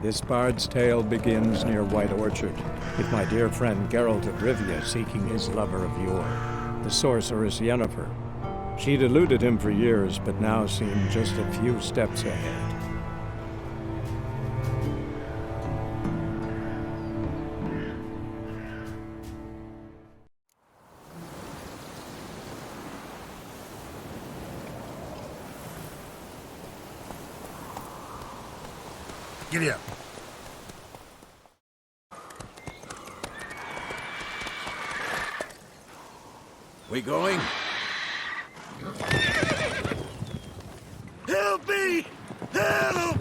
This bard's tale begins near White Orchard, with my dear friend Geralt of Rivia seeking his lover of yore, the sorceress Yennefer. She'd eluded him for years, but now seemed just a few steps ahead. Giddy up. We going? Help me! Help!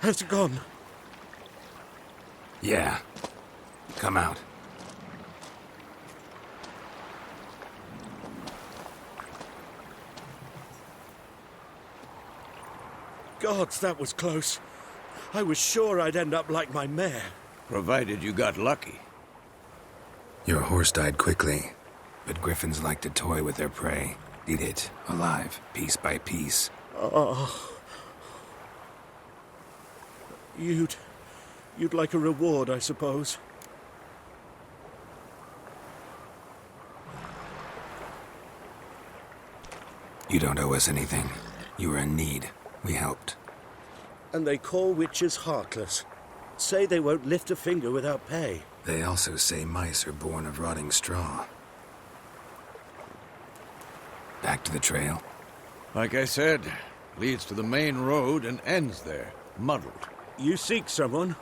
Has it gone? Yeah. Come out. Gods, that was close. I was sure I'd end up like my mare. Provided you got lucky. Your horse died quickly, but griffins like to toy with their prey. Eat it, alive, piece by piece. Oh. You'd like a reward, I suppose. You don't owe us anything. You were in need. We helped. And they call witches heartless. Say they won't lift a finger without pay. They also say mice are born of rotting straw. Back to the trail? Like I said, leads to the main road and ends there, muddled. You seek someone?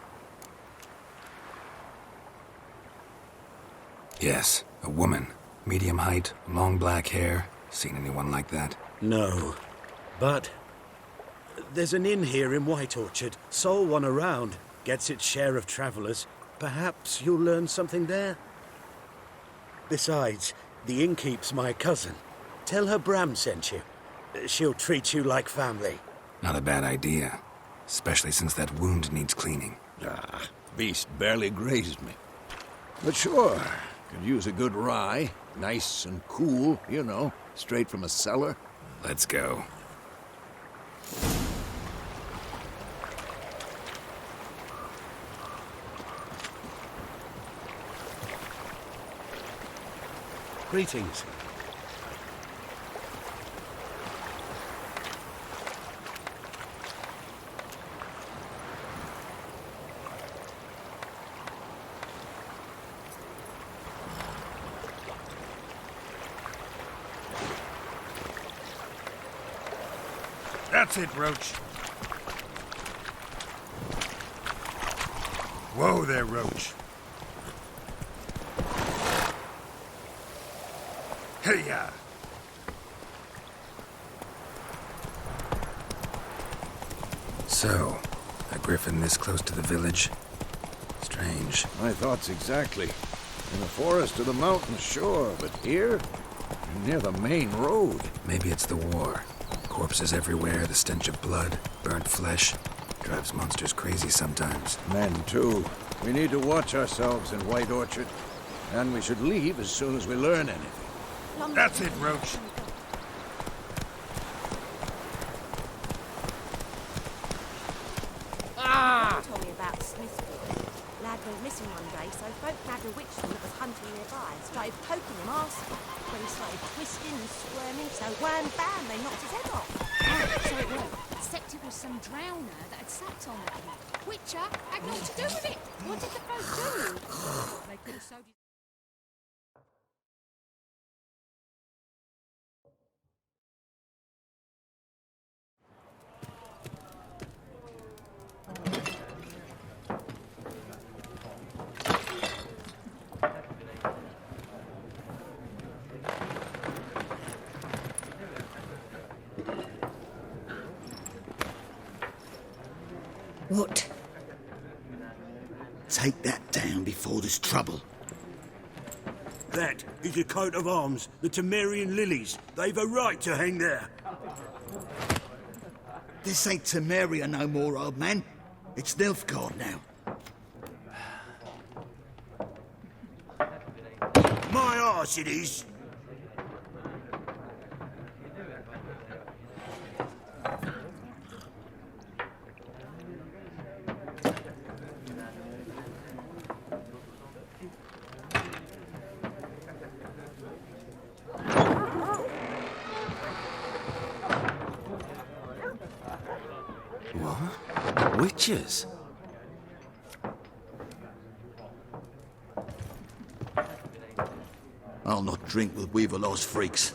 Yes, a woman. Medium height, long black hair. Seen anyone like that? No. But there's an inn here in White Orchard. Sole one around. Gets its share of travelers. Perhaps you'll learn something there? Besides, the innkeep's my cousin. Tell her Bram sent you. She'll treat you like family. Not a bad idea. Especially since that wound needs cleaning. Ah, beast barely grazed me. But sure, could use a good rye. Nice and cool, you know, straight from a cellar. Let's go. Greetings. That's it, Roach. Whoa there, Roach. Hey-ya! So, a griffin this close to the village? Strange. My thoughts exactly. In the forest or the mountains, sure, but here? Near the main road. Maybe it's the war. Corpses everywhere, the stench of blood, burnt flesh. Drives monsters crazy sometimes. Men, too. We need to watch ourselves in White Orchard. And we should leave as soon as we learn anything. That's it, Roach. Told me about Smithfield. Lad went missing one day, so folk nabbed a witchman that was hunting nearby and started poking him arsehole. When he started twisting and squirming, so wham bam, they knocked his head off. So it was. Except it was some drowner that had sat on it. Witcher had nothing to do with it. What did the folk do? They could have sewed his What? Take that down before there's trouble. That is a coat of arms, the Temerian lilies. They've a right to hang there. This ain't Temeria no more, old man. It's Nilfgaard now. My arse it is. What? Witches? I'll not drink with Weaverlaw's freaks.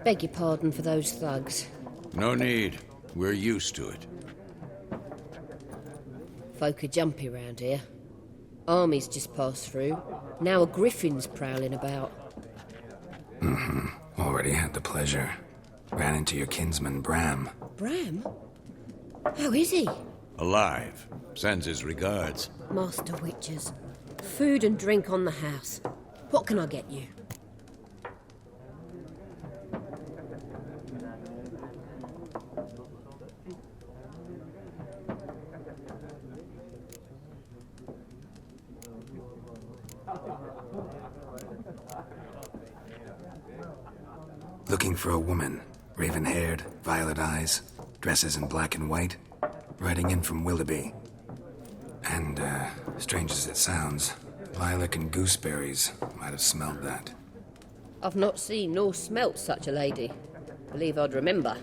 Beg your pardon for those thugs. No need. We're used to it. Folk are jumpy round here. Armies just passed through. Now a griffin's prowling about. Already had the pleasure. Ran into your kinsman, Bram. Bram? How is he? Alive. Sends his regards. Master Witches. Food and drink on the house. What can I get you? Looking for a woman. Raven-haired, violet eyes, dresses in black and white. Riding in from Willoughby. And, strange as it sounds, Lilac and Gooseberries might have smelled that. I've not seen nor smelt such a lady. Believe I'd remember.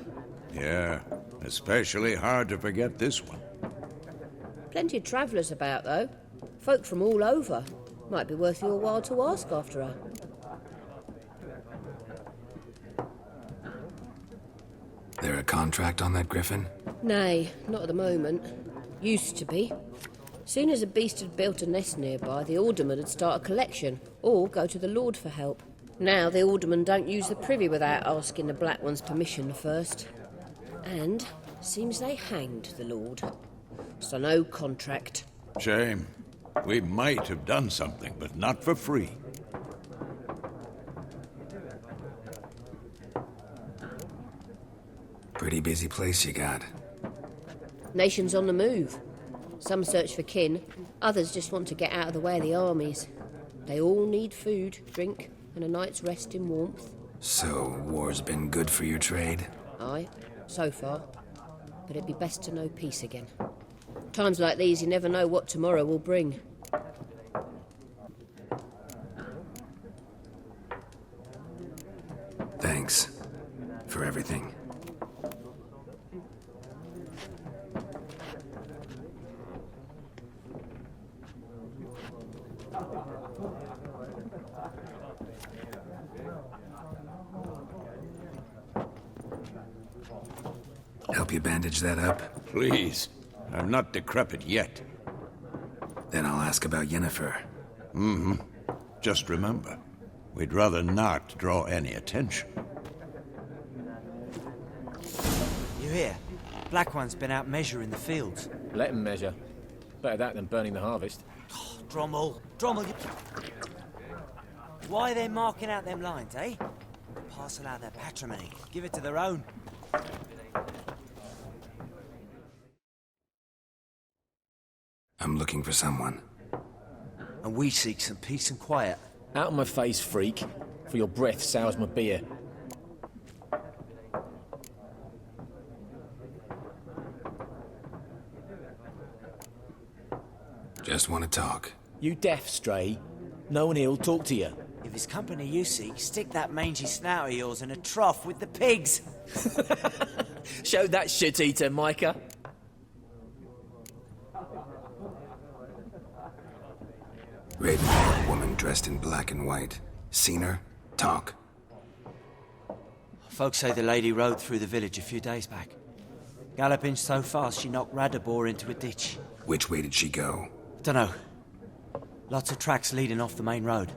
Yeah, especially hard to forget this one. Plenty of travellers about, though. Folk from all over. Might be worth your while to ask after her. There a contract on that griffin? Nay, not at the moment. Used to be. Soon as a beast had built a nest nearby, the alderman would start a collection, or go to the Lord for help. Now the aldermen don't use the privy without asking the Black One's permission first. And seems they hanged the Lord. So no contract. Shame. We might have done something, but not for free. Pretty busy place you got. Nations on the move. Some search for kin, others just want to get out of the way of the armies. They all need food, drink, and a night's rest in warmth. So, war's been good for your trade? Aye, so far. But it'd be best to know peace again. Times like these, you never know what tomorrow will bring. Thanks for everything. Help you bandage that up? Please. I'm not decrepit yet. Then I'll ask about Yennefer. Just remember, we'd rather not draw any attention. You hear? Black One's been out measuring the fields. Let him measure. Better that than burning the harvest. Drommel, why are they marking out them lines, eh? Parcel out their patrimony. Give it to their own. I'm looking for someone. And we seek some peace and quiet. Out of my face, freak. For your breath sours my beer. Just want to talk. You deaf, Stray? No one here'll talk to you. If it's company you seek, stick that mangy snout of yours in a trough with the pigs. Show that shit-eater, Micah. Raven-haired woman dressed in black and white. Seen her? Talk. Folks say the lady rode through the village a few days back. Galloping so fast she knocked Radabor into a ditch. Which way did she go? Dunno. Lots of tracks leading off the main road.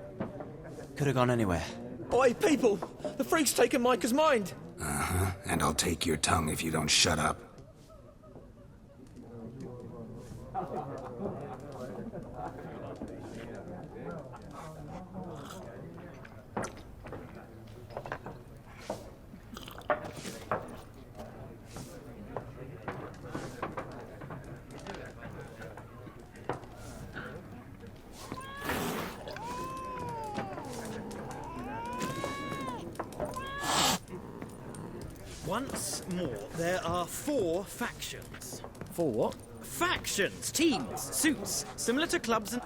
Could have gone anywhere. Oi, people! The freak's taken Micah's mind! Uh-huh, and I'll take your tongue if you don't shut up. Once more, there are 4 factions. 4 what? Factions, teams, suits, similar to clubs and...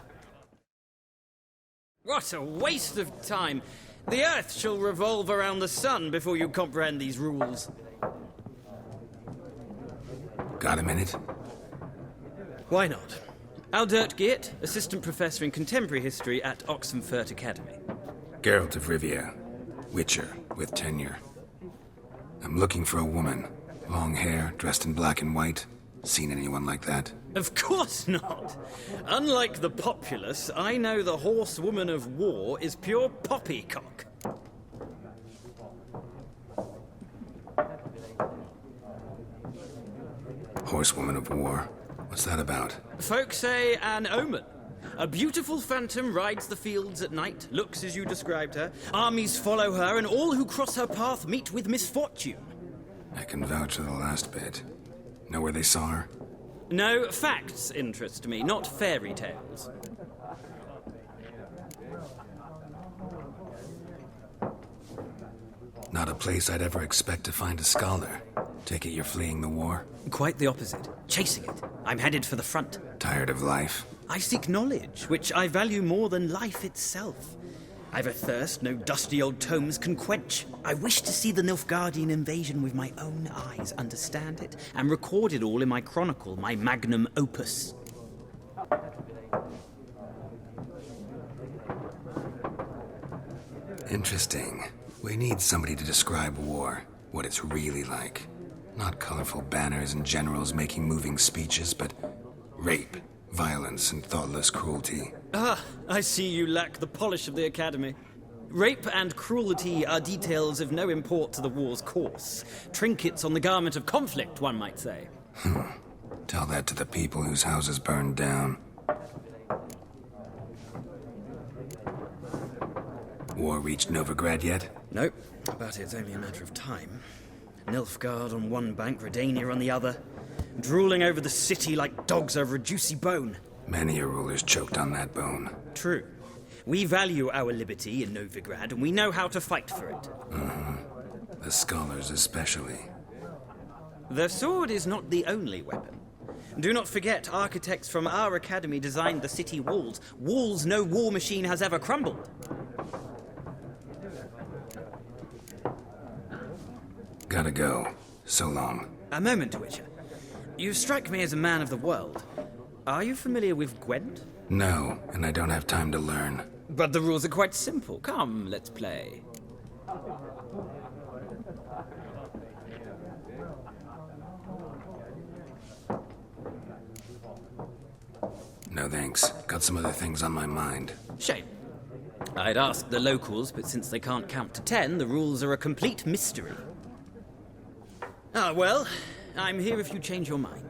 What a waste of time. The Earth shall revolve around the sun before you comprehend these rules. Got a minute? Why not? Aldert Geert, Assistant Professor in Contemporary History at Oxenfurt Academy. Geralt of Rivia, Witcher with tenure. I'm looking for a woman. Long hair, dressed in black and white. Seen anyone like that? Of course not. Unlike the populace, I know the horsewoman of war is pure poppycock. Horsewoman of war? What's that about? Folk say an omen. A beautiful phantom rides the fields at night, looks as you described her. Armies follow her, and all who cross her path meet with misfortune. I can vouch for the last bit. Know where they saw her? No, facts interest me, not fairy tales. Not a place I'd ever expect to find a scholar. Take it you're fleeing the war? Quite the opposite. Chasing it. I'm headed for the front. Tired of life? I seek knowledge, which I value more than life itself. I've a thirst no dusty old tomes can quench. I wish to see the Nilfgaardian invasion with my own eyes, understand it, and record it all in my chronicle, my magnum opus. Interesting. We need somebody to describe war, what it's really like. Not colorful banners and generals making moving speeches, but rape, violence, and thoughtless cruelty. Ah, I see you lack the polish of the Academy. Rape and cruelty are details of no import to the war's course. Trinkets on the garment of conflict, one might say. Tell that to the people whose houses burned down. War reached Novigrad yet? Nope, but it's only a matter of time. Nilfgaard on one bank, Redania on the other, drooling over the city like dogs over a juicy bone. Many a ruler's choked on that bone. True. We value our liberty in Novigrad, and we know how to fight for it. The scholars especially. The sword is not the only weapon. Do not forget, architects from our academy designed the city walls. Walls no war machine has ever crumbled. Gotta go. So long. A moment, Witcher. You strike me as a man of the world. Are you familiar with Gwent? No, and I don't have time to learn. But the rules are quite simple. Come, let's play. No thanks. Got some other things on my mind. Shame. I'd ask the locals, but since they can't count to 10, the rules are a complete mystery. Ah, well, I'm here if you change your mind.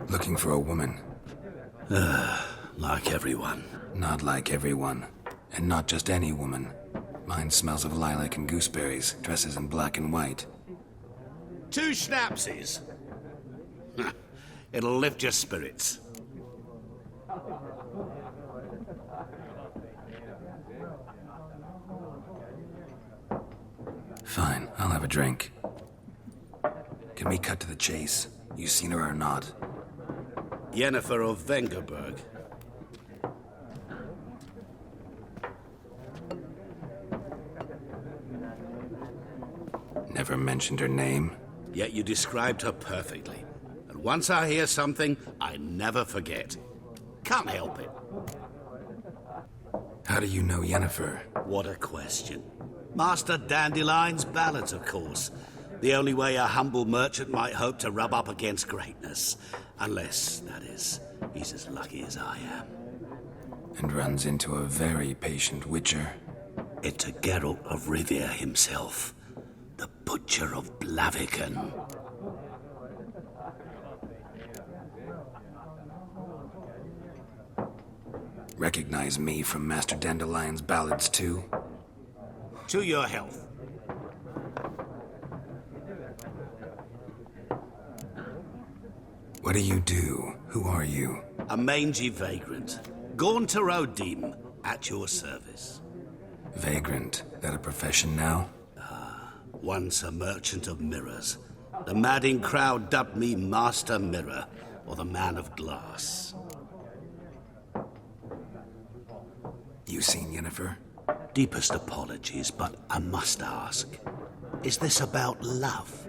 Looking for a woman. Like everyone. Not like everyone. And not just any woman. Mine smells of lilac and gooseberries, dresses in black and white. 2 schnapsies. It'll lift your spirits. Fine, I'll have a drink. Can we cut to the chase? You seen her or not? Yennefer of Vengerberg. Never mentioned her name. Yet you described her perfectly. And Once I hear something, I never forget. Can't help it. How do you know Yennefer? What a question. Master Dandelion's ballads, of course. The only way a humble merchant might hope to rub up against greatness. Unless, that is, he's as lucky as I am. And runs into a very patient witcher. It's a Geralt of Rivia himself. The Butcher of Blaviken. Recognize me from Master Dandelion's ballads, too? To your health. What do you do? Who are you? A mangy vagrant. Gaunter O'Deem, at your service. Vagrant? That a profession now? Once a merchant of mirrors. The madding crowd dubbed me Master Mirror, or the Man of Glass. You seen Yennefer? Deepest apologies, but I must ask. Is this about love?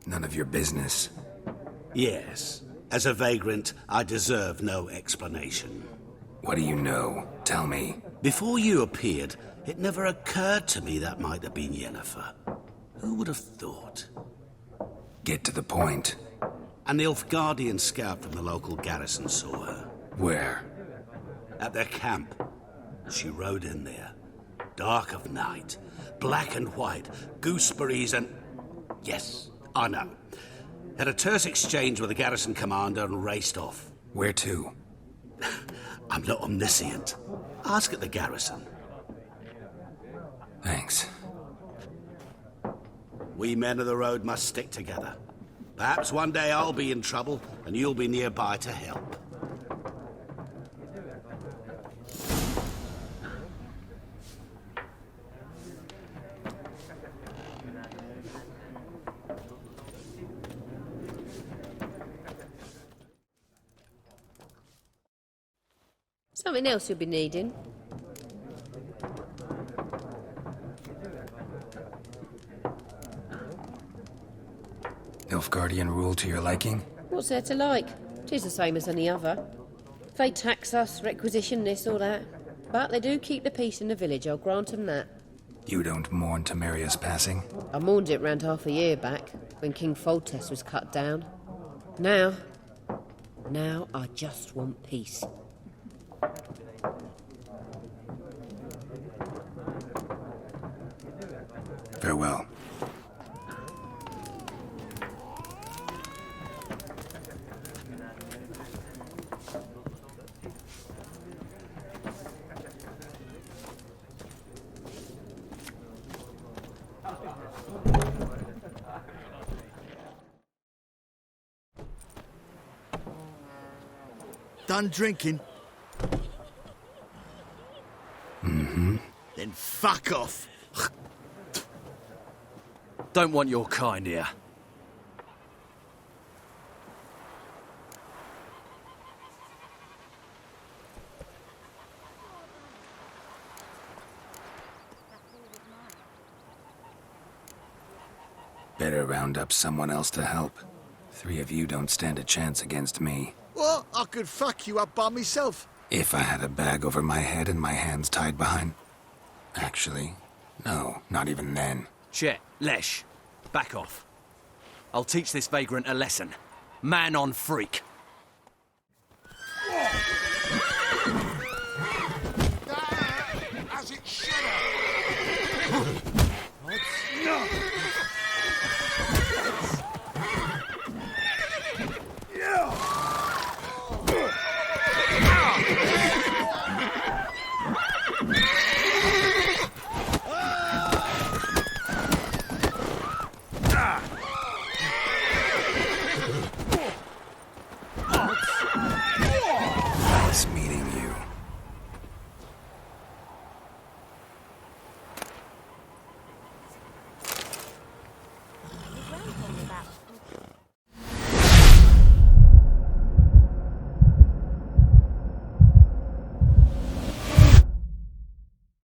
None of your business. Yes. As a vagrant, I deserve no explanation. What do you know? Tell me. Before you appeared, it never occurred to me that might have been Yennefer. Who would have thought? Get to the point. An Nilfgaardian scout from the local garrison saw her. Where? At their camp. She rode in there. Dark of night. Black and white. Gooseberries and... Yes, I know. Had a terse exchange with the garrison commander and raced off. Where to? I'm not omniscient. Ask at the garrison. Thanks. We men of the road must stick together. Perhaps one day I'll be in trouble and you'll be nearby to help. Something else you'll be needing. Nilfgaardian rule to your liking? What's there to like? 'Tis the same as any other. They tax us, requisition this or that. But they do keep the peace in the village, I'll grant 'em that. You don't mourn Temeria's passing? I mourned it round half a year back, when King Foltest was cut down. Now I just want peace. Farewell. Done drinking? Mm-hmm. Then fuck off. Don't want your kind here. Better round up someone else to help. 3 of you don't stand a chance against me. Well, I could fuck you up by myself. If I had a bag over my head and my hands tied behind... Actually, no, not even then. Chet, Lesh, back off. I'll teach this vagrant a lesson. Man on freak. As it should have. What? No. Nice meeting